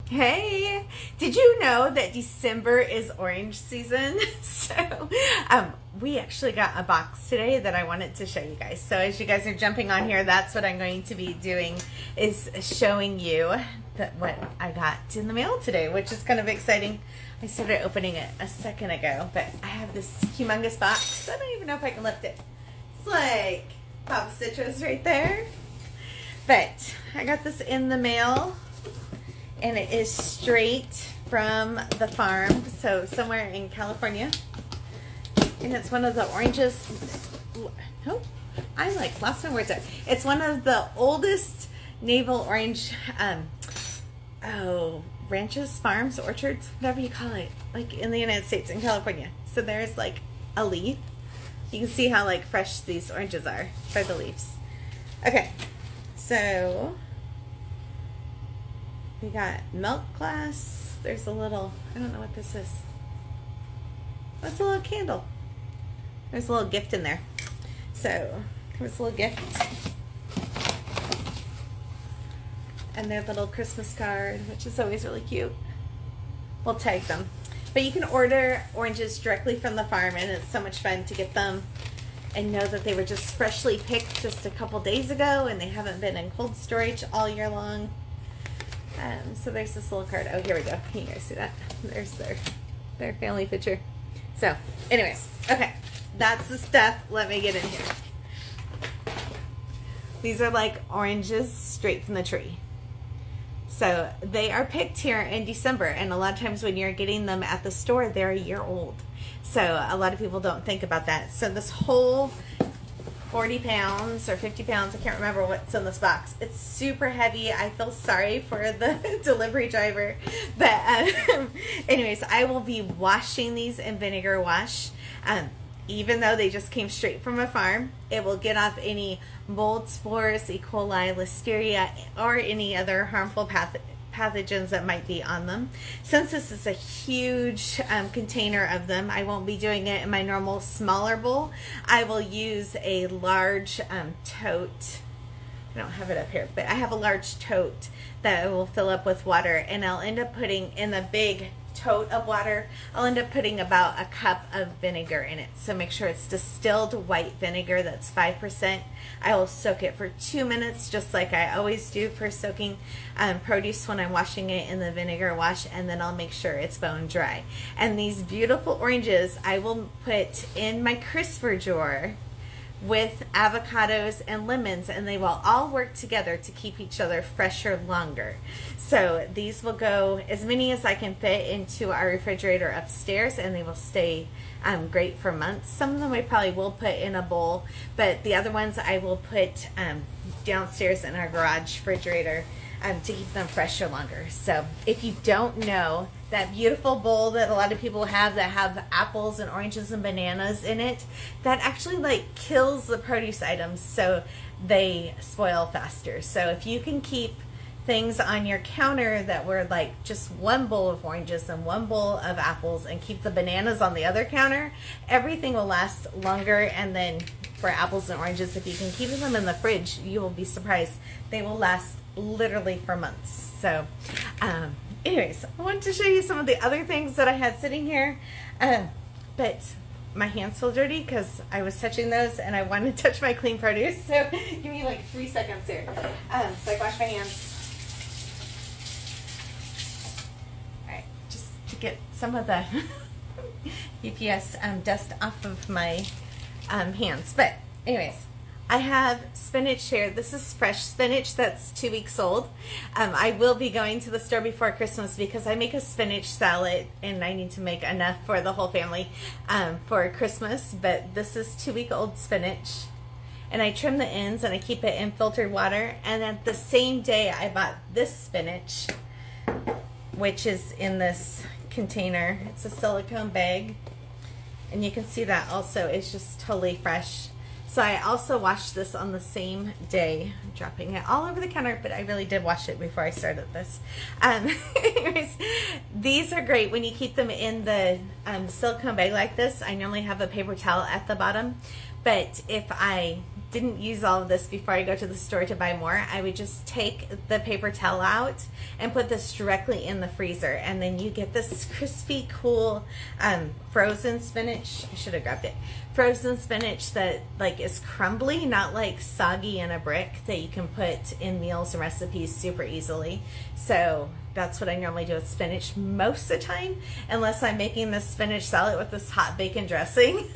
Hey, did you know that December is orange season? We actually got a box today that I wanted to show you guys. So as you guys are jumping on here, that's what I'm going to be doing, is showing you what I got in the mail today, which is kind of exciting. I started opening it a second ago, but I have this humongous box. I don't even know if I can lift it. It's like Papa Citrus right there. But I got this in the mail. And it is straight from the farm, so somewhere in California. And it's one of the oranges. Oh, I like lost my words there. It's one of the oldest navel orange, ranches, farms, orchards, whatever you call it, like in the United States, in California. So there's like a leaf. You can see how like fresh these oranges are by the leaves. Okay, so we got milk glass. There's a little, I don't know what this is. What's a little candle? There's a little gift in there. So, here's a little gift. And their little Christmas card, which is always really cute. We'll tag them. But you can order oranges directly from the farm, and it's so much fun to get them and know that they were just freshly picked just a couple days ago, and they haven't been in cold storage all year long. So there's this little card. Oh, here we go. Can you guys see that? There's their family picture. So, anyways, okay, that's the stuff. Let me get in here. These are like oranges straight from the tree. So they are picked here in December, and a lot of times when you're getting them at the store, they're a year old. So a lot of people don't think about that. So this whole 40 pounds or 50 pounds, I can't remember what's in this box. It's super heavy. I feel sorry for the delivery driver. But anyways, I will be washing these in vinegar wash. Even though they just came straight from a farm, it will get off any mold spores, E. coli, listeria, or any other harmful pathogens that might be on them. Since this is a huge container of them, I won't be doing it in my normal smaller bowl. I will use a large tote. I don't have it up here, but I have a large tote that I will fill up with water, and I'll end up putting in the big tote of water, I'll end up putting about a cup of vinegar in it. So make sure it's distilled white vinegar that's 5%. I will soak it for 2 minutes, just like I always do for soaking produce when I'm washing it in the vinegar wash, and then I'll make sure it's bone dry. And these beautiful oranges I will put in my crisper drawer with avocados and lemons, and they will all work together to keep each other fresher longer. So these will go, as many as I can fit, into our refrigerator upstairs, and they will stay great for months. Some of them I probably will put in a bowl, but the other ones I will put downstairs in our garage refrigerator to keep them fresher longer. So if you don't know, that beautiful bowl that a lot of people have that have apples and oranges and bananas in it, that actually like kills the produce items so they spoil faster. So if you can keep things on your counter that were like just one bowl of oranges and one bowl of apples, and keep the bananas on the other counter, everything will last longer. And then for apples and oranges, if you can keep them in the fridge, you will be surprised. They will last literally for months. So anyways, I wanted to show you some of the other things that I had sitting here, but my hands feel dirty because I was touching those, and I wanted to touch my clean produce. So give me like 3 seconds here. So I wash my hands. All right, just to get some of the UPS dust off of my hands. But anyways, I have spinach here. This is fresh spinach that's 2 weeks old. I will be going to the store before Christmas because I make a spinach salad, and I need to make enough for the whole family for Christmas. But this is 2-week-old spinach, and I trim the ends and I keep it in filtered water. And at the same day, I bought this spinach, which is in this container. It's a silicone bag, and you can see that also is just totally fresh. So I also washed this on the same day. I'm dropping it all over the counter, but I really did wash it before I started this. Anyways, these are great when you keep them in the silicone bag like this. I normally have a paper towel at the bottom, but if I didn't use all of this before I go to the store to buy more, I would just take the paper towel out and put this directly in the freezer, and then you get this crispy, cool frozen spinach. I should have grabbed it. Frozen spinach that like is crumbly, not like soggy in a brick, that you can put in meals and recipes super easily. So that's what I normally do with spinach most of the time, unless I'm making this spinach salad with this hot bacon dressing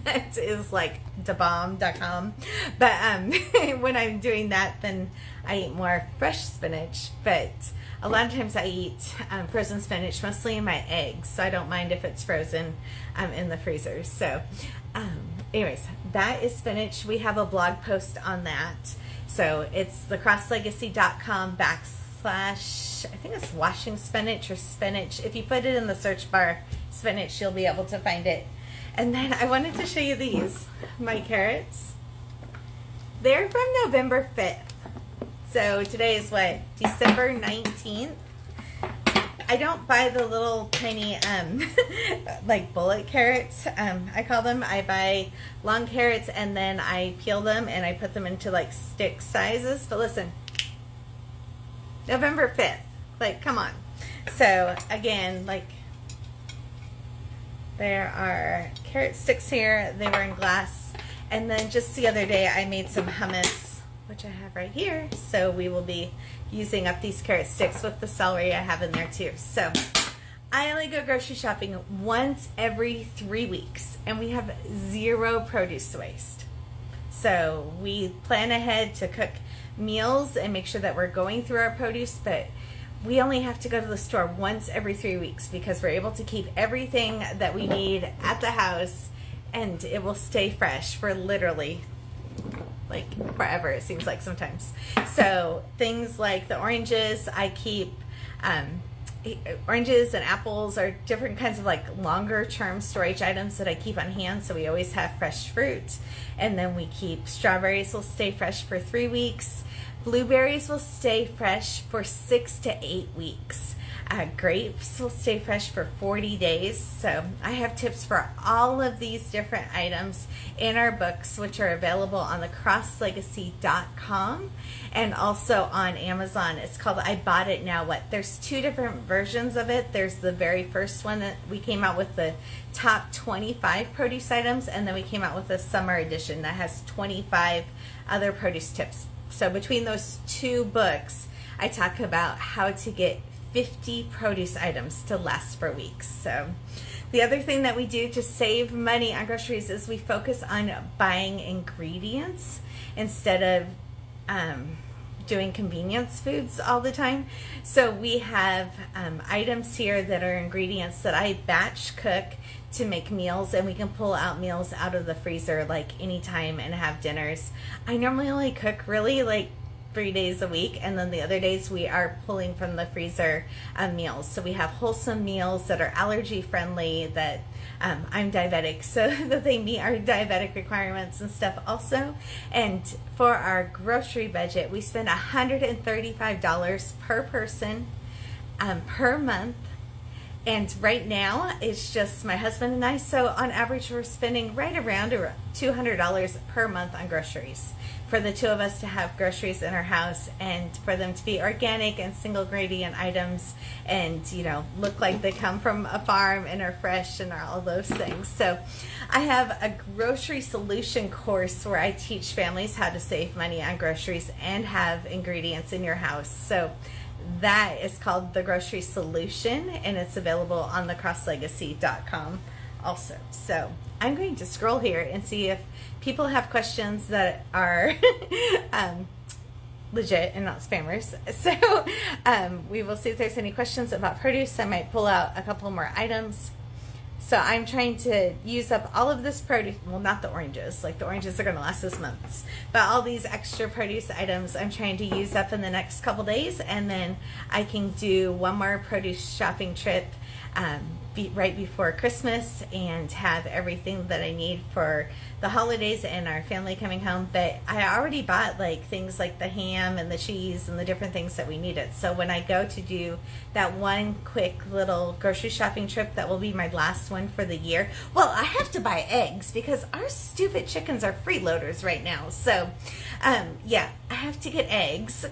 that is like dabomb.com. But when I'm doing that, then I eat more fresh spinach. But a lot of times I eat frozen spinach, mostly in my eggs, so I don't mind if it's frozen in the freezer. So anyways, that is spinach. We have a blog post on that. So it's 𝐿_legacy.com/ I think it's washing spinach or spinach. If you put it in the search bar, spinach, you'll be able to find it. And then I wanted to show you these, my carrots. They're from November 5th. So today is what, December 19th? I don't buy the little tiny, like bullet carrots, I call them. I buy long carrots and then I peel them and I put them into like stick sizes. But listen, November 5th. Like, come on. So, again, like, there are carrot sticks here. They were in glass. And then just the other day, I made some hummus, which I have right here. So, we will be using up these carrot sticks with the celery I have in there, too. So, I only go grocery shopping once every 3 weeks. And we have 0 produce waste. So, we plan ahead to cook meals and make sure that we're going through our produce, but we only have to go to the store once every 3 weeks because we're able to keep everything that we need at the house, and it will stay fresh for literally like forever, it seems like sometimes. So things like the oranges, I keep oranges and apples are different kinds of like longer term storage items that I keep on hand, so we always have fresh fruit. And then we keep strawberries, will stay fresh for 3 weeks. Blueberries will stay fresh for 6 to 8 weeks. Grapes will stay fresh for 40 days. So I have tips for all of these different items in our books, which are available on 𝐿_legacy.com and also on Amazon. It's called I Bought It Now What. There's 2 different versions of it. There's the very first one that we came out with, the top 25 produce items, and then we came out with a summer edition that has 25 other produce tips. So between those 2 books, I talk about how to get 50 produce items to last for weeks. So the other thing that we do to save money on groceries is we focus on buying ingredients instead of doing convenience foods all the time. So we have items here that are ingredients that I batch cook to make meals, and we can pull out meals out of the freezer like anytime and have dinners. I normally only cook really like 3 days a week, and then the other days we are pulling from the freezer meals. So we have wholesome meals that are allergy friendly, that I'm diabetic, so that they meet our diabetic requirements and stuff also. And for our grocery budget, we spend $135 per person per month. And right now, it's just my husband and I. So on average, we're spending right around $200 per month on groceries for the 2 of us to have groceries in our house, and for them to be organic and single ingredient items, and you know, look like they come from a farm and are fresh and are all those things. So I have a grocery solution course where I teach families how to save money on groceries and have ingredients in your house. So that is called The Grocery Solution, and it's available on 𝐿_legacy.com also. So I'm going to scroll here and see if people have questions that are legit and not spammers. So we will see if there's any questions about produce. I might pull out a couple more items. So I'm trying to use up all of this produce, well, not the oranges, like the oranges are going to last us months, but all these extra produce items I'm trying to use up in the next couple days, and then I can do one more produce shopping trip right before Christmas and have everything that I need for the holidays and our family coming home. But I already bought like things like the ham and the cheese and the different things that we needed. So when I go to do that one quick little grocery shopping trip, that will be my last one for the year. Well, I have to buy eggs because our stupid chickens are freeloaders right now. So yeah, I have to get eggs.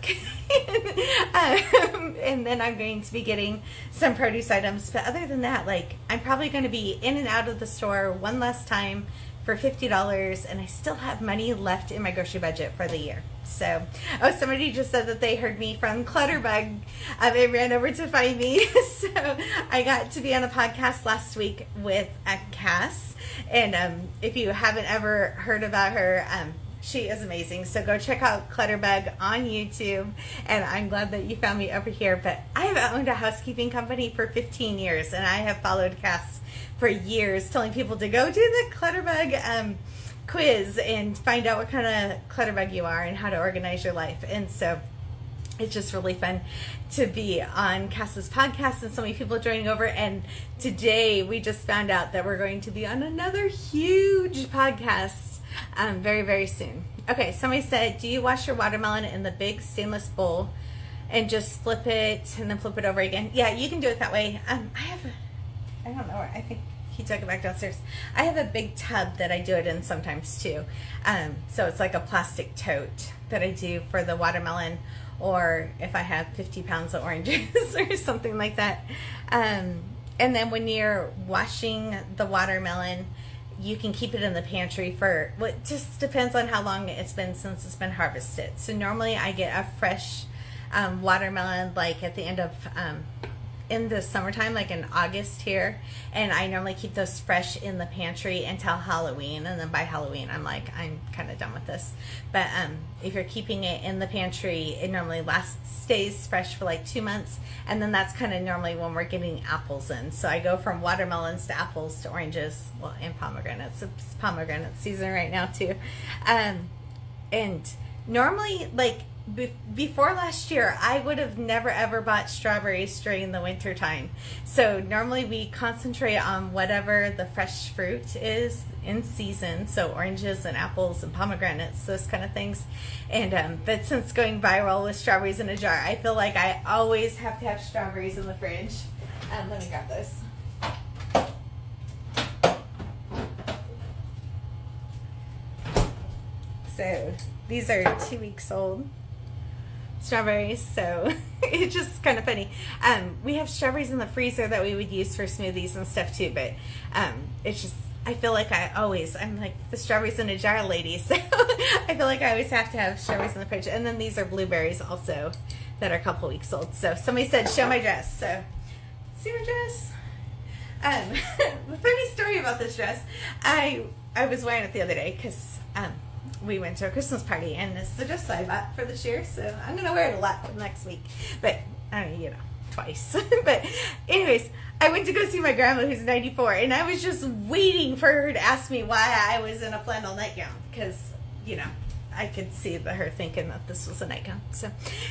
And then I'm going to be getting some produce items. But other than that, like, I'm probably going to be in and out of the store one last time for $50, and I still have money left in my grocery budget for the year. So, oh, somebody just said that they heard me from Clutterbug. They ran over to find me. So I got to be on a podcast last week with Cass, and if you haven't ever heard about her, she is amazing. So go check out Clutterbug on YouTube. And I'm glad that you found me over here. But I have owned a housekeeping company for 15 years. And I have followed Cass for years, telling people to go do the Clutterbug quiz and find out what kind of Clutterbug you are and how to organize your life. And so it's just really fun to be on Cass's podcast and so many people joining over. And today we just found out that we're going to be on another huge podcast very, very soon. Okay, somebody said, do you wash your watermelon in the big stainless bowl and just flip it and then flip it over again? Yeah, you can do it that way. I don't know, I think he took it back downstairs. I have a big tub that I do it in sometimes too. So it's like a plastic tote that I do for the watermelon, or if I have 50 pounds of oranges or something like that. And then when you're washing the watermelon, you can keep it in the pantry for, well, it just depends on how long it's been since it's been harvested. So normally I get a fresh watermelon like at the end of, in the summertime, like in August here. And I normally keep those fresh in the pantry until Halloween. And then by Halloween, I'm like, I'm kind of done with this. But if you're keeping it in the pantry, it normally stays fresh for like 2 months. And then that's kind of normally when we're getting apples in. So I go from watermelons to apples to oranges, well, and pomegranates. It's pomegranate season right now too. And normally, like, before last year, I would have never ever bought strawberries during the winter time. So normally we concentrate on whatever the fresh fruit is in season. So oranges and apples and pomegranates, those kind of things. And but since going viral with strawberries in a jar, I feel like I always have to have strawberries in the fridge. Let me grab those. So these are 2 weeks old strawberries, so it's just kind of funny. We have strawberries in the freezer that we would use for smoothies and stuff too, but it's just, I feel like I'm like the strawberries in a jar lady, so I feel like I always have to have strawberries in the fridge. And then these are blueberries also that are a couple weeks old. So somebody said, show my dress. So see my dress? The funny story about this dress, I was wearing it the other day because we went to a Christmas party, and this is the dress I bought for this year, so I'm going to wear it a lot for next week, but, I mean, twice. But anyways, I went to go see my grandma who's 94, and I was just waiting for her to ask me why I was in a flannel nightgown, because, I could see her thinking that this was a nightgown. So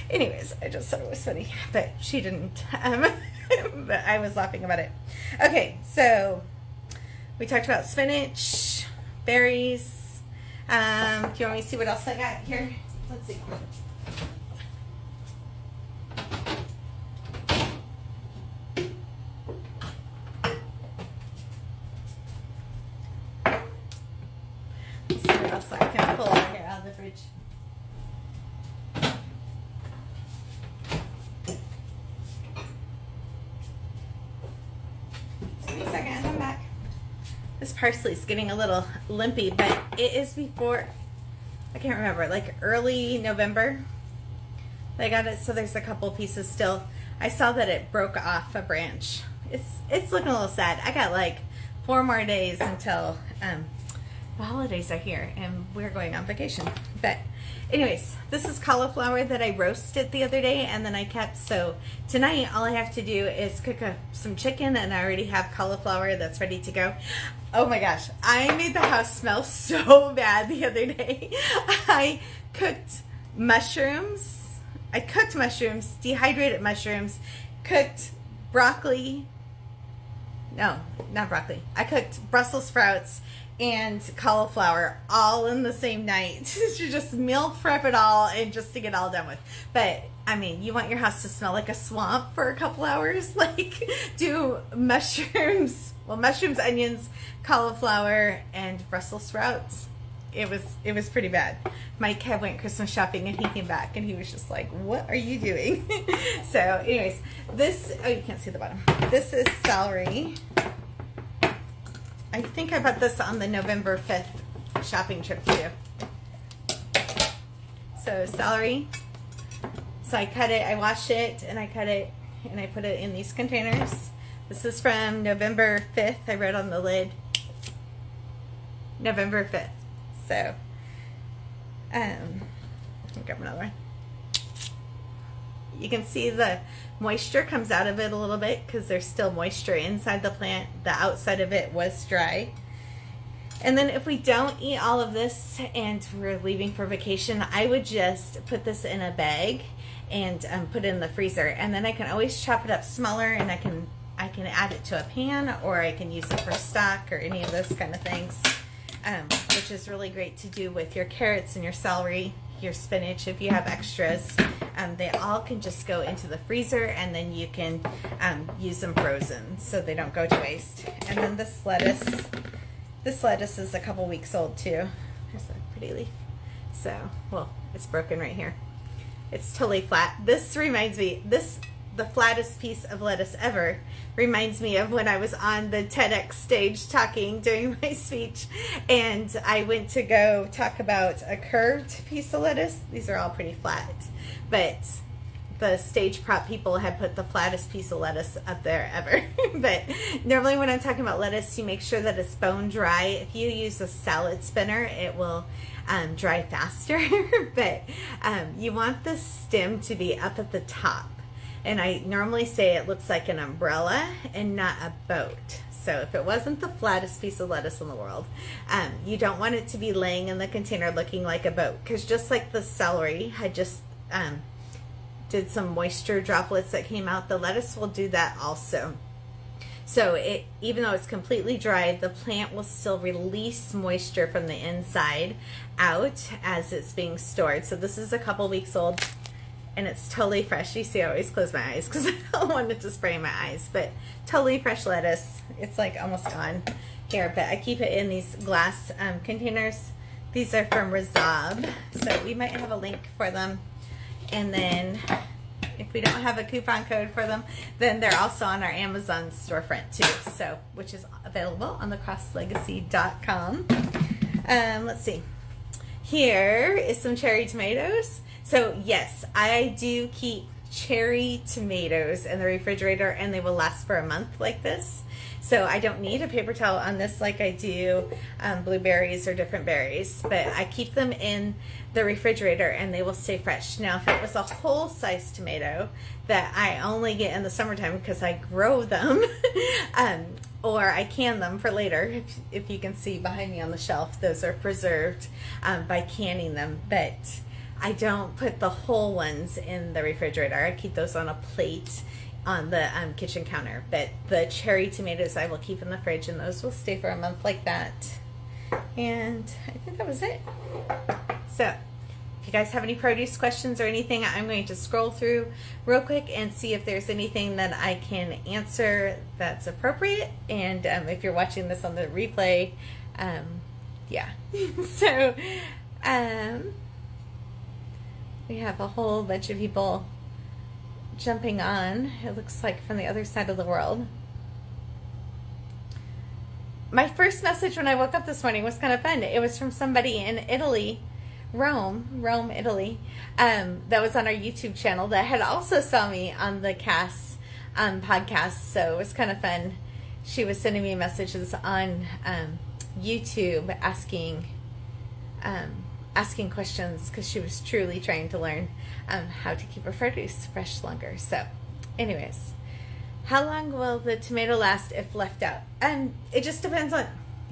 anyways, I just thought it was funny, but she didn't, but I was laughing about it. Okay, so we talked about spinach, berries. Do you want me to see what else I got here? Let's see. Let's see what else I can pull out here out of the fridge. Just give me a second, I'm back. This parsley is getting a little limpy, but it is before, I can't remember, like early November. I got it, so there's a couple pieces still. I saw that it broke off a branch. It's looking a little sad. I got like 4 more days until the holidays are here, and we're going on vacation. But anyways, this is cauliflower that I roasted the other day, and then I kept. So tonight, all I have to do is cook some chicken, and I already have cauliflower that's ready to go. Oh my gosh, I made the house smell so bad the other day. I cooked mushrooms, dehydrated mushrooms, cooked broccoli. no, not broccoli. I cooked Brussels sprouts and cauliflower all in the same night to just meal prep it all and just to get all done with. But I mean, you want your house to smell like a swamp for a couple hours? Like, do mushrooms, onions, cauliflower, and Brussels sprouts. It was pretty bad. Mike went Christmas shopping and he came back and he was just like, what are you doing? So anyways, you can't see the bottom. This is celery. I think I bought this on the November 5th shopping trip too. So celery. So I cut it, I washed it, and I cut it, and I put it in these containers. This is from November 5th. I wrote on the lid, November 5th. So, I'll grab another one. You can see the moisture comes out of it a little bit because there's still moisture inside the plant. The outside of it was dry. And then if we don't eat all of this and we're leaving for vacation, I would just put this in a bag and put it in the freezer. And then I can always chop it up smaller, and I can add it to a pan, or I can use it for stock or any of those kind of things, which is really great to do with your carrots and your celery, your spinach if you have extras. They all can just go into the freezer, and then you can use them frozen so they don't go to waste. And then this lettuce is a couple weeks old too. There's a pretty leaf. So, well, it's broken right here. It's totally flat. This reminds me, the flattest piece of lettuce ever reminds me of when I was on the TEDx stage talking during my speech, and I went to go talk about a curved piece of lettuce. These are all pretty flat, but the stage prop people had put the flattest piece of lettuce up there ever. But normally when I'm talking about lettuce, you make sure that it's bone dry. If you use a salad spinner, it will dry faster. But you want the stem to be up at the top. And I normally say it looks like an umbrella and not a boat. So if it wasn't the flattest piece of lettuce in the world, you don't want it to be laying in the container looking like a boat. Because just like the celery had just did some moisture droplets that came out, the lettuce will do that also. So even though it's completely dry, the plant will still release moisture from the inside out as it's being stored. So this is a couple weeks old, and it's totally fresh. You see, I always close my eyes because I don't want it to spray in my eyes, but totally fresh lettuce. It's like almost gone here, but I keep it in these glass containers. These are from Rizab, so we might have a link for them. And then if we don't have a coupon code for them, then they're also on our Amazon storefront too, so which is available on thecrosslegacy.com. Let's see. Here is some cherry tomatoes. So yes, I do keep cherry tomatoes in the refrigerator, and they will last for a month like this. So I don't need a paper towel on this like I do blueberries or different berries, but I keep them in the refrigerator and they will stay fresh. Now, if it was a whole size tomato that I only get in the summertime because I grow them, or I can them for later, if you can see behind me on the shelf, those are preserved by canning them, but I don't put the whole ones in the refrigerator. I keep those on a plate on the kitchen counter. But the cherry tomatoes I will keep in the fridge, and those will stay for a month like that. And I think that was it. So if you guys have any produce questions or anything, I'm going to scroll through real quick and see if there's anything that I can answer that's appropriate. And if you're watching this on the replay, yeah. So we have a whole bunch of people jumping on, it looks like, from the other side of the world. My first message when I woke up this morning was kind of fun. It was from somebody in Italy, Rome, Italy, that was on our YouTube channel that had also saw me on the Cass podcast, so it was kind of fun. She was sending me messages on YouTube asking questions because she was truly trying to learn how to keep her produce fresh longer. So anyways, how long will the tomato last if left out? It just depends on,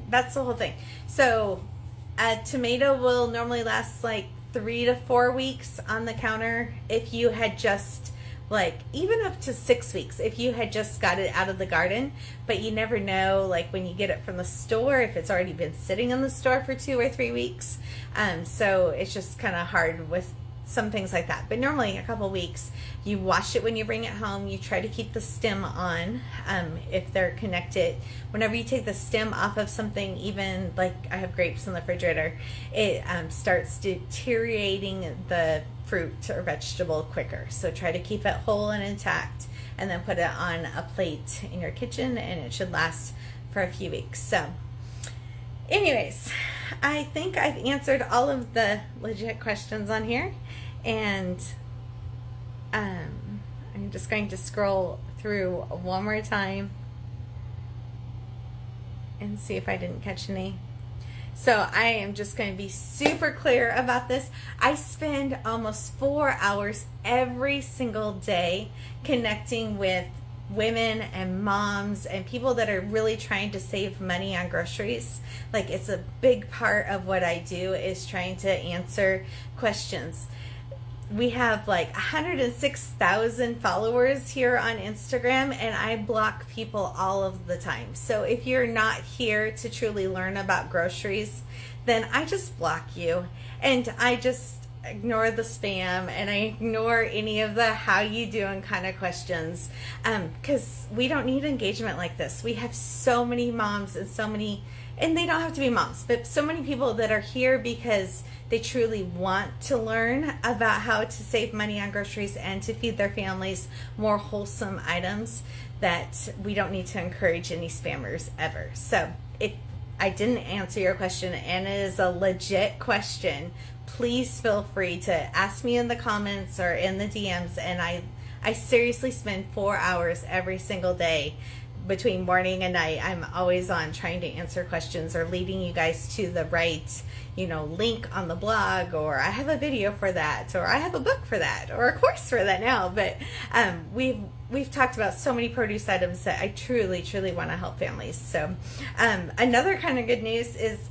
that's the whole thing. So a tomato will normally last like 3 to 4 weeks on the counter if you had just like even up to 6 weeks if you had just got it out of the garden, but you never know, like when you get it from the store, if it's already been sitting in the store for 2 or 3 weeks. So it's just kind of hard with some things like that. But normally a couple weeks, you wash it when you bring it home. You try to keep the stem on if they're connected. Whenever you take the stem off of something, even like I have grapes in the refrigerator, it starts deteriorating the fruit or vegetable quicker. So try to keep it whole and intact, and then put it on a plate in your kitchen, and it should last for a few weeks. So anyways, I think I've answered all of the legit questions on here, and I'm just going to scroll through one more time and see if I didn't catch any. So I am just going to be super clear about this. I spend almost 4 hours every single day connecting with women and moms and people that are really trying to save money on groceries. Like, it's a big part of what I do is trying to answer questions. We have like 106,000 followers here on Instagram, and I block people all of the time. So if you're not here to truly learn about groceries, then I just block you, and I just ignore the spam, and I ignore any of the how you doing kind of questions, because we don't need engagement like this. We have so many moms and so many, and they don't have to be moms, but so many people that are here because they truly want to learn about how to save money on groceries and to feed their families more wholesome items, that we don't need to encourage any spammers ever. So if I didn't answer your question and it is a legit question, please feel free to ask me in the comments or in the DMs. And I seriously spend 4 hours every single day between morning and night. I'm always on trying to answer questions or leading you guys to the right, link on the blog, or I have a video for that, or I have a book for that, or a course for that now. But we've talked about so many produce items that I truly want to help families. So another kind of good news is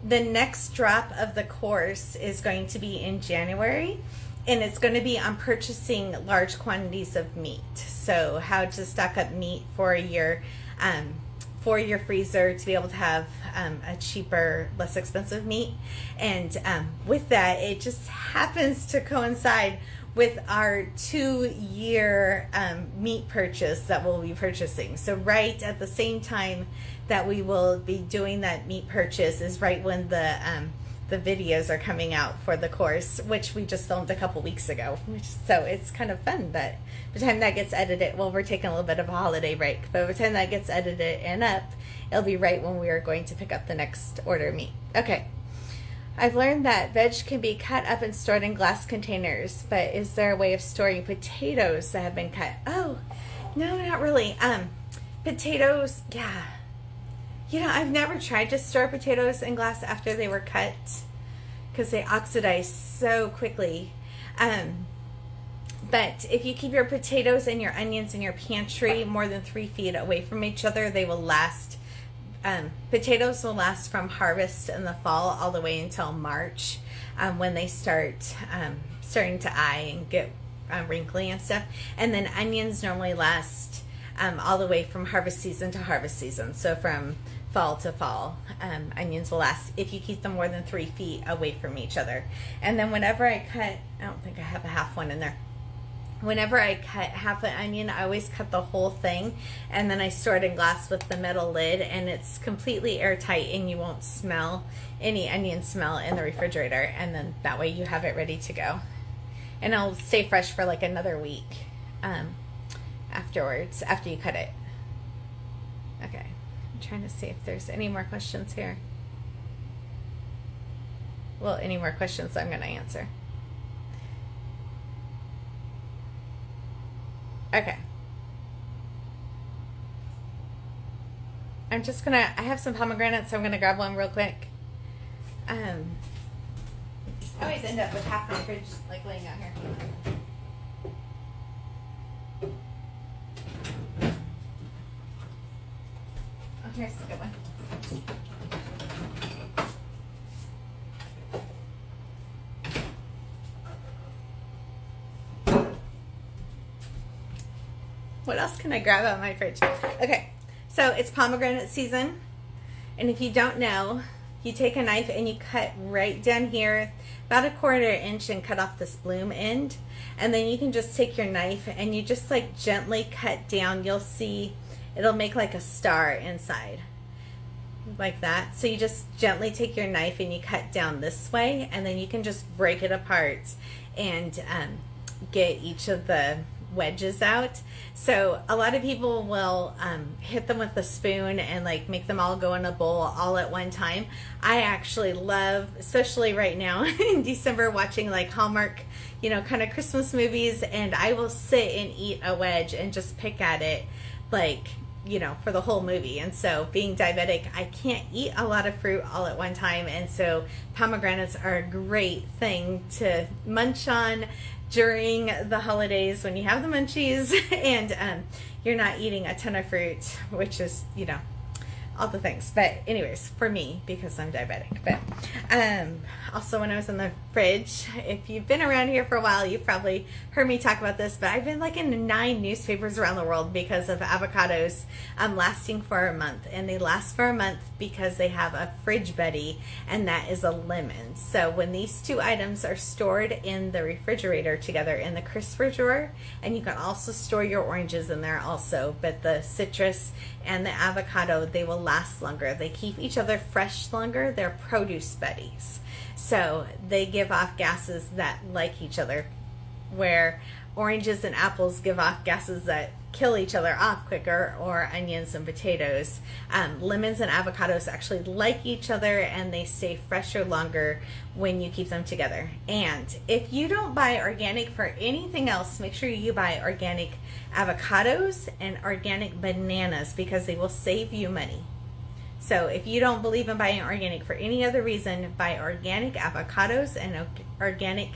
the next drop of the course is going to be in January, and it's going to be on purchasing large quantities of meat. So how to stock up meat for your freezer to be able to have a cheaper, less expensive meat. And with that, it just happens to coincide with our 2-year meat purchase that we'll be purchasing. So right at the same time that we will be doing that meat purchase is right when the videos are coming out for the course, which we just filmed a couple weeks ago. So it's kind of fun that by the time that gets edited, well, we're taking a little bit of a holiday break, but by the time that gets edited and up, it'll be right when we are going to pick up the next order of meat. Okay. I've learned that veg can be cut up and stored in glass containers, but is there a way of storing potatoes that have been cut? Oh, no, not really. Potatoes, yeah. I've never tried to store potatoes in glass after they were cut because they oxidize so quickly. But if you keep your potatoes and your onions in your pantry more than 3 feet away from each other, they will last. Potatoes will last from harvest in the fall all the way until March, when they start starting to eye and get wrinkly and stuff. And then onions normally last all the way from harvest season to harvest season. So from fall to fall, onions will last if you keep them more than 3 feet away from each other. And then whenever I cut, I don't think I have a half one in there. Whenever I cut half an onion, I always cut the whole thing, and then I store it in glass with the metal lid, and it's completely airtight, and you won't smell any onion smell in the refrigerator. And then that way you have it ready to go, and it'll stay fresh for like another week afterwards, after you cut it. Okay, I'm trying to see if there's any more questions here. Well, any more questions I'm going to answer. Okay. I'm just gonna, I have some pomegranates, so I'm gonna grab one real quick. I always end up with half my fridge like laying out here. Oh, here's a good one. What else can I grab out of my fridge? Okay, so it's pomegranate season. And if you don't know, you take a knife and you cut right down here, about 1/4 inch, and cut off this bloom end. And then you can just take your knife and you just like gently cut down. You'll see it'll make like a star inside. Like that. So you just gently take your knife and you cut down this way, and then you can just break it apart and get each of the wedges out. So a lot of people will hit them with a spoon and like make them all go in a bowl all at one time. I actually love, especially right now in December, watching like Hallmark, you know, kind of Christmas movies, and I will sit and eat a wedge and just pick at it like, you know, for the whole movie. And so being diabetic, I can't eat a lot of fruit all at one time, and so pomegranates are a great thing to munch on during the holidays when you have the munchies and you're not eating a ton of fruit, which is, you know, all the things. But anyways, for me, because I'm diabetic. But also when I was in the fridge, if you've been around here for a while, you've probably heard me talk about this, but I've been like in 9 newspapers around the world because of avocados lasting for a month. And they last for a month because they have a fridge buddy, and that is a lemon. So when these 2 items are stored in the refrigerator together in the crisper drawer, and you can also store your oranges in there also, but the citrus and the avocado, they will last longer. They keep each other fresh longer. They're produce buddies. So they give off gases that like each other, where oranges and apples give off gases that kill each other off quicker, or onions and potatoes. Lemons and avocados actually like each other, and they stay fresher longer when you keep them together. And if you don't buy organic for anything else, make sure you buy organic avocados and organic bananas, because they will save you money. So if you don't believe in buying organic for any other reason, buy organic avocados and organic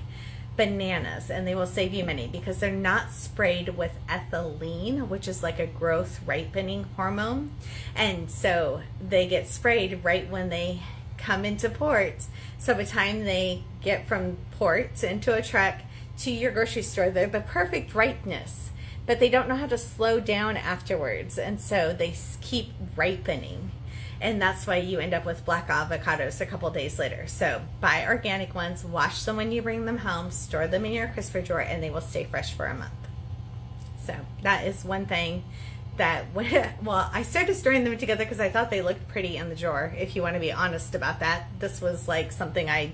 bananas, and they will save you money, because they're not sprayed with ethylene, which is like a growth ripening hormone. And so they get sprayed right when they come into port. So by the time they get from port into a truck to your grocery store, they're the perfect ripeness, but they don't know how to slow down afterwards. And so they keep ripening. And that's why you end up with black avocados a couple days later. So buy organic ones, wash them when you bring them home, store them in your crisper drawer, and they will stay fresh for a month. So that is one thing that, well, I started storing them together because I thought they looked pretty in the drawer, if you want to be honest about that. This was like something I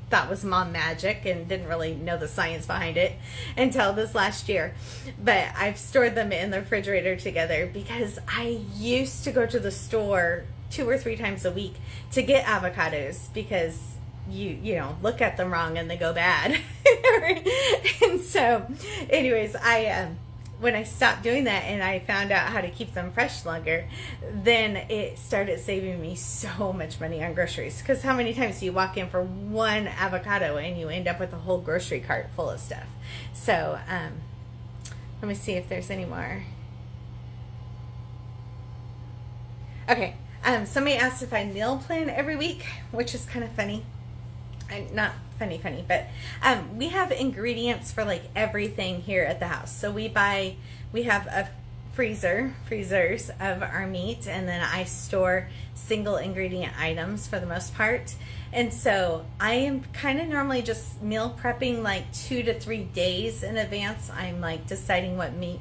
thought was mom magic and didn't really know the science behind it until this last year. But I've stored them in the refrigerator together because I used to go to the store 2 or 3 times a week to get avocados, because you know, look at them wrong and they go bad. And so anyways, when I stopped doing that and I found out how to keep them fresh longer, then it started saving me so much money on groceries. Because how many times do you walk in for 1 avocado and you end up with a whole grocery cart full of stuff? So let me see if there's any more. Okay, somebody asked if I meal plan every week, which is kind of funny. Not funny, but we have ingredients for like everything here at the house. So we have a freezers of our meat, and then I store single ingredient items for the most part. And so I am kind of normally just meal prepping like 2 to 3 days in advance. I'm like deciding what meat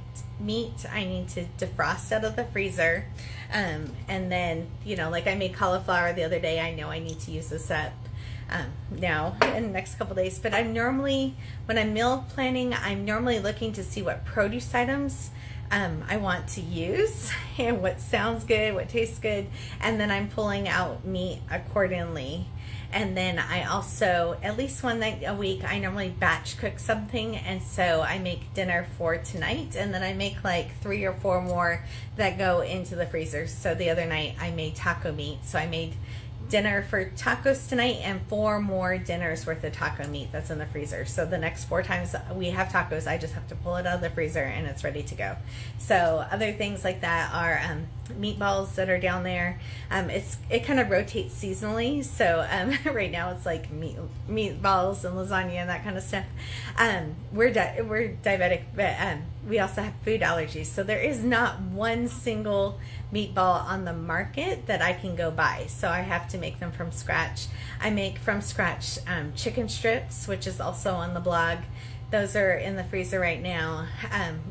I need to defrost out of the freezer. And then, you know, like I made cauliflower the other day. I know I need to use this up now in the next couple days. But I'm normally, when I'm meal planning, I'm normally looking to see what produce items I want to use and what sounds good, what tastes good, and then I'm pulling out meat accordingly. And then I also, at least one night a week, I normally batch cook something, and so I make dinner for tonight, and then I make like 3 or 4 more that go into the freezer. So the other night I made taco meat, so I made dinner for tacos tonight and 4 more dinners worth of taco meat that's in the freezer. So the next 4 times we have tacos, I just have to pull it out of the freezer and it's ready to go. So other things like that are meatballs that are down there. It kind of rotates seasonally, so right now it's like meatballs and lasagna and that kind of stuff. We're diabetic, but we also have food allergies, so there is not one single meatball on the market that I can go buy, so I have to make them from scratch. I make from scratch chicken strips, which is also on the blog. Those are in the freezer right now.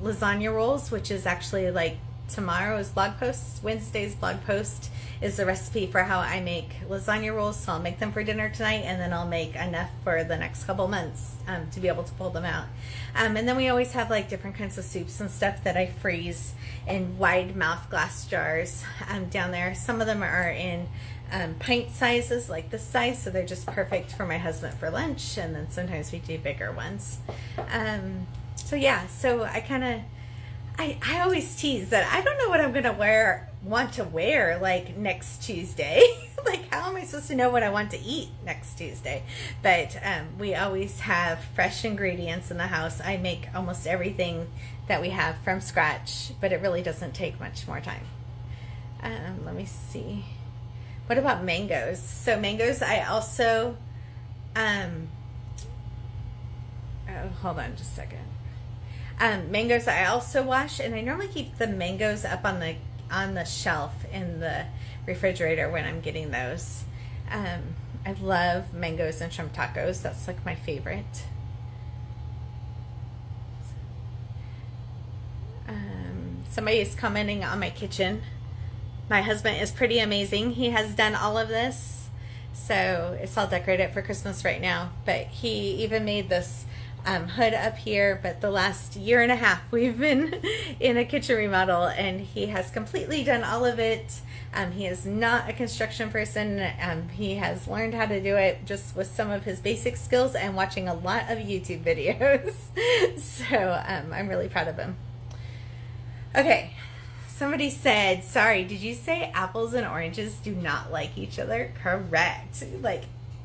Lasagna rolls, which is actually like tomorrow's blog post, Wednesday's blog post, is the recipe for how I make lasagna rolls. So I'll make them for dinner tonight, and then I'll make enough for the next couple months to be able to pull them out. And then we always have like different kinds of soups and stuff that I freeze in wide mouth glass jars down there. Some of them are in pint sizes like this size, so they're just perfect for my husband for lunch, and then sometimes we do bigger ones. So yeah, so I always tease that I don't know what I'm gonna want to wear like next Tuesday. Like, how am I supposed to know what I want to eat next Tuesday? But we always have fresh ingredients in the house. I make almost everything that we have from scratch, but it really doesn't take much more time. Let me see. What about mangoes? So mangoes, I also hold on just a second. Mangoes I also wash, and I normally keep the mangoes up on the shelf in the refrigerator when I'm getting those. I love mangoes and shrimp tacos. That's like my favorite. Somebody is commenting on my kitchen. My husband is pretty amazing. He has done all of this, so it's all decorated for Christmas right now, but he even made this hood up here. But the last year and a half we've been in a kitchen remodel, and he has completely done all of it. He is not a construction person. He has learned how to do it just with some of his basic skills and watching a lot of YouTube videos. So I'm really proud of him. Okay, somebody said, sorry, did you say apples and oranges do not like each other? Correct. Like,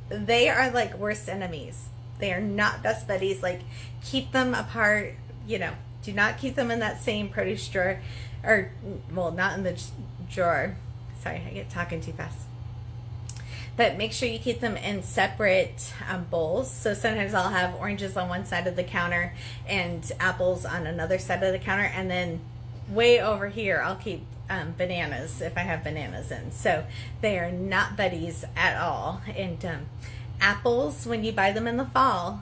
they are like worst enemies. They are not best buddies. Like, keep them apart, do not keep them in that same produce drawer, or, well, not in the drawer. Sorry, I get talking too fast. But make sure you keep them in separate bowls. So sometimes I'll have oranges on one side of the counter and apples on another side of the counter, and then way over here I'll keep bananas if I have bananas in. So they are not buddies at all. And apples, when you buy them in the fall,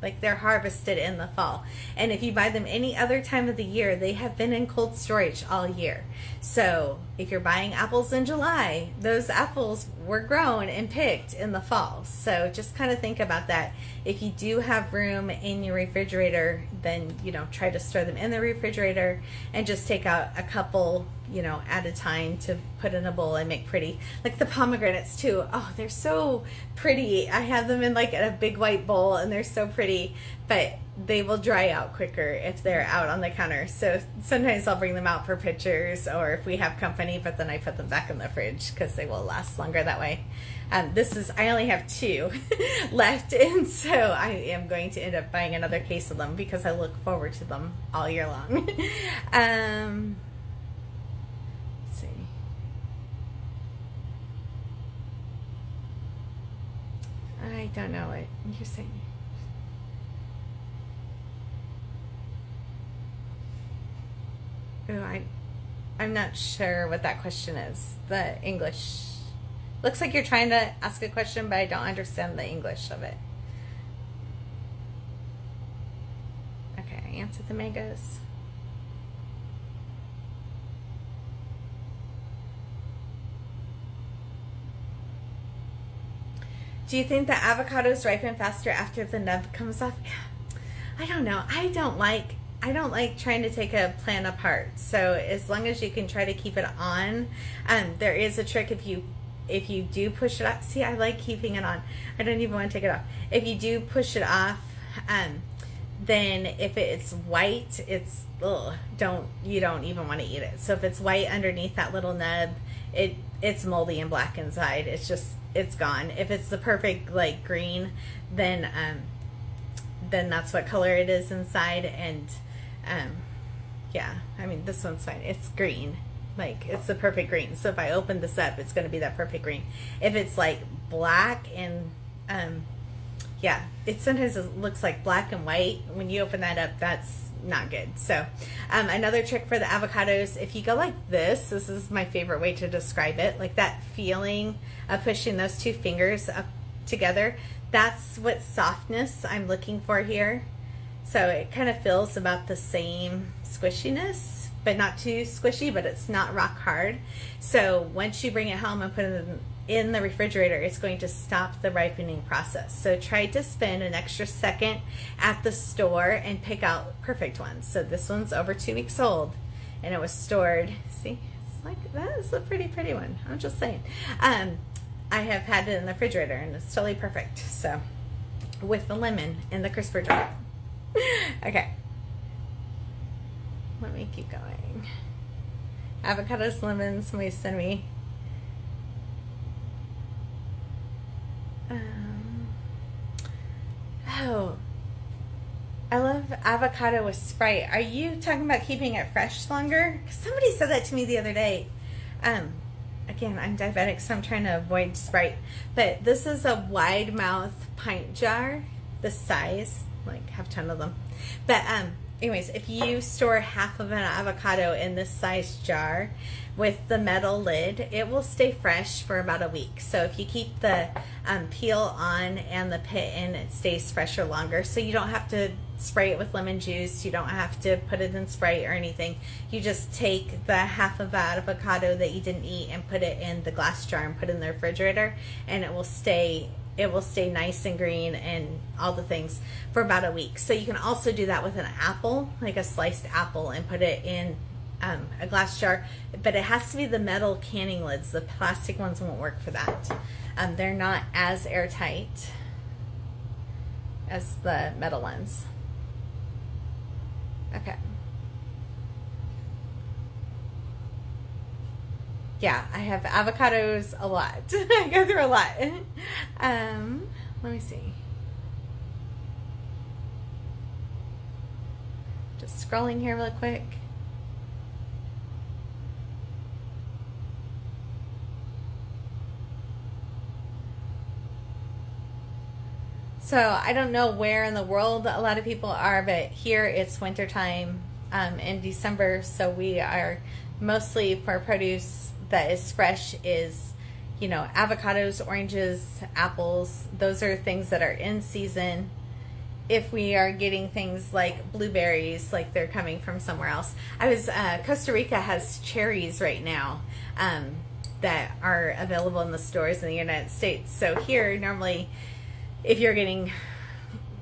like, they're harvested in the fall, and if you buy them any other time of the year, they have been in cold storage all year. So if you're buying apples in July, those apples were grown and picked in the fall. So just kind of think about that. If you do have room in your refrigerator, then try to store them in the refrigerator and just take out a couple at a time to put in a bowl and make pretty. Like the pomegranates too. Oh, they're so pretty. I have them in like a big white bowl, and they're so pretty, but they will dry out quicker if they're out on the counter. So sometimes I'll bring them out for pictures, or if we have company, but then I put them back in the fridge because they will last longer that way. I only have 2 left, and so I am going to end up buying another case of them because I look forward to them all year long. Let's see. I don't know what you're saying. Oh, I'm not sure what that question is. The English. Looks like you're trying to ask a question, but I don't understand the English of it. Okay, I answered the mangoes. Do you think the avocados ripen faster after the nub comes off? I don't know. I don't like trying to take a plant apart. So as long as you can try to keep it on, there is a trick. If you do push it off, see, I like keeping it on. I don't even want to take it off. If you do push it off, then if it's white, you don't even want to eat it. So if it's white underneath that little nub, it's moldy and black inside. It's gone. If it's the perfect like green, then that's what color it is inside. And yeah, I mean, this one's fine. It's green. Like, it's the perfect green. So if I open this up, it's going to be that perfect green. If it's like black and, yeah, it sometimes looks like black and white. When you open that up, that's not good. So another trick for the avocados, if you go like this is my favorite way to describe it, like that feeling of pushing those two fingers up together. That's what softness I'm looking for here. So it kind of feels about the same squishiness, but not too squishy, but it's not rock hard. So once you bring it home and put it in the refrigerator, it's going to stop the ripening process. So try to spend an extra second at the store and pick out perfect ones. So this one's over 2 weeks old and it was stored. See, it's like, that is a pretty one. I'm just saying. I have had it in the refrigerator and it's totally perfect. So with the lemon in the crisper jar. Okay. Let me keep going. Avocados, lemons, somebody send me. Oh, I love avocado with Sprite. Are you talking about keeping it fresh longer? 'Cause somebody said that to me the other day. Again, I'm diabetic, so I'm trying to avoid Sprite. But this is a wide mouth pint jar, this size, like have 10 of them. But anyways, if you store half of an avocado in this size jar with the metal lid, it will stay fresh for about a week. So if you keep the peel on and the pit in, it stays fresher longer. So you don't have to spray it with lemon juice. You don't have to put it in Sprite or anything. You just take the half of that avocado that you didn't eat and put it in the glass jar and put it in the refrigerator, and it will stay nice and green and all the things for about a week. So you can also do that with an apple, like a sliced apple, and put it in a glass jar, but it has to be the metal canning lids. The plastic ones won't work for that. They're not as airtight as the metal ones. Okay. Yeah, I have avocados a lot. I go through a lot. Let me see. Just scrolling here real quick. So I don't know where in the world a lot of people are, but here it's wintertime in December, so we are mostly for produce that is fresh is, you know, avocados, oranges, apples. Those are things that are in season. If we are getting things like blueberries, like they're coming from somewhere else. Costa Rica has cherries right now that are available in the stores in the United States. So here, normally, if you're getting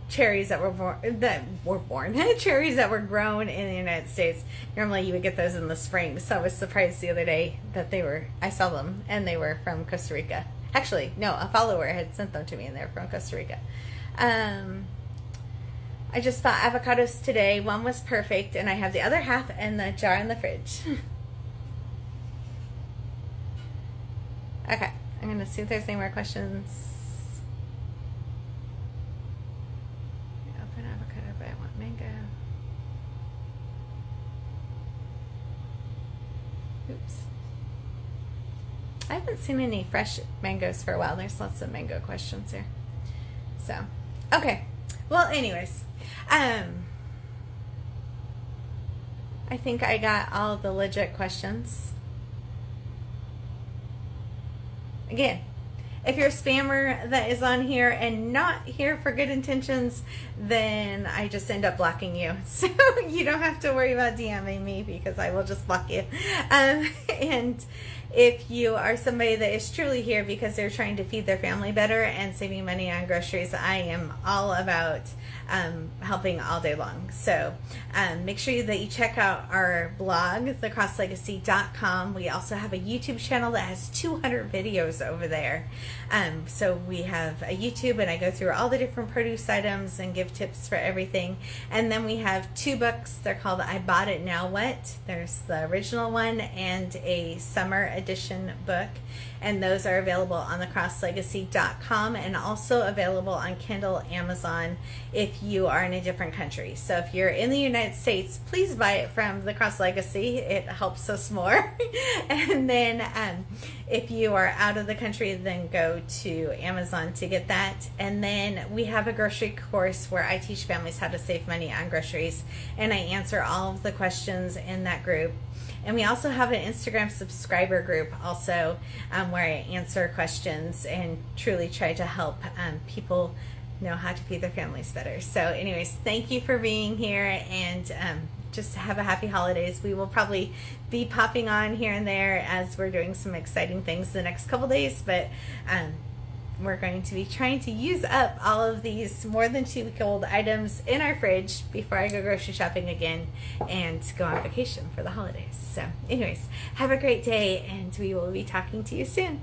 cherries that were born, cherries that were grown in the United States, normally you would get those in the spring. So I was surprised the other day that I saw them and they were from Costa Rica. Actually, no, a follower had sent them to me and they're from Costa Rica. I just bought avocados today. One was perfect and I have the other half in the jar in the fridge. Okay, I'm gonna see if there's any more questions. Oops. I haven't seen any fresh mangoes for a while. There's lots of mango questions here. So, okay. Well, anyways, I think I got all the legit questions. Again, if you're a spammer that is on here and not here for good intentions, then I just end up blocking you. So you don't have to worry about DMing me because I will just block you. And if you are somebody that is truly here because they're trying to feed their family better and saving money on groceries, I am all about helping all day long. So make sure that you check out our blog, 𝐿CrossLegacy.com. We also have a YouTube channel that has 200 videos over there. So we have a YouTube and I go through all the different produce items and give tips for everything. And then we have 2 books. They're called I Bought It Now What. There's the original one and a summer edition book, and those are available on the 𝐋𝐈𝐍𝐊𝐒.com and also available on Kindle, Amazon if you are in a different country. So if you're in the United States, please buy it from the 𝐋𝐈𝐍𝐊𝐒. It helps us more. And then if you are out of the country, then go to Amazon to get that. And then we have a grocery course where I teach families how to save money on groceries, and I answer all of the questions in that group. And we also have an Instagram subscriber group also, where I answer questions and truly try to help people know how to feed their families better. So anyways, thank you for being here, and just have a happy holidays. We will probably be popping on here and there as we're doing some exciting things the next couple days, but we're going to be trying to use up all of these more than 2-week-old items in our fridge before I go grocery shopping again and go on vacation for the holidays. So anyways, have a great day, and we will be talking to you soon.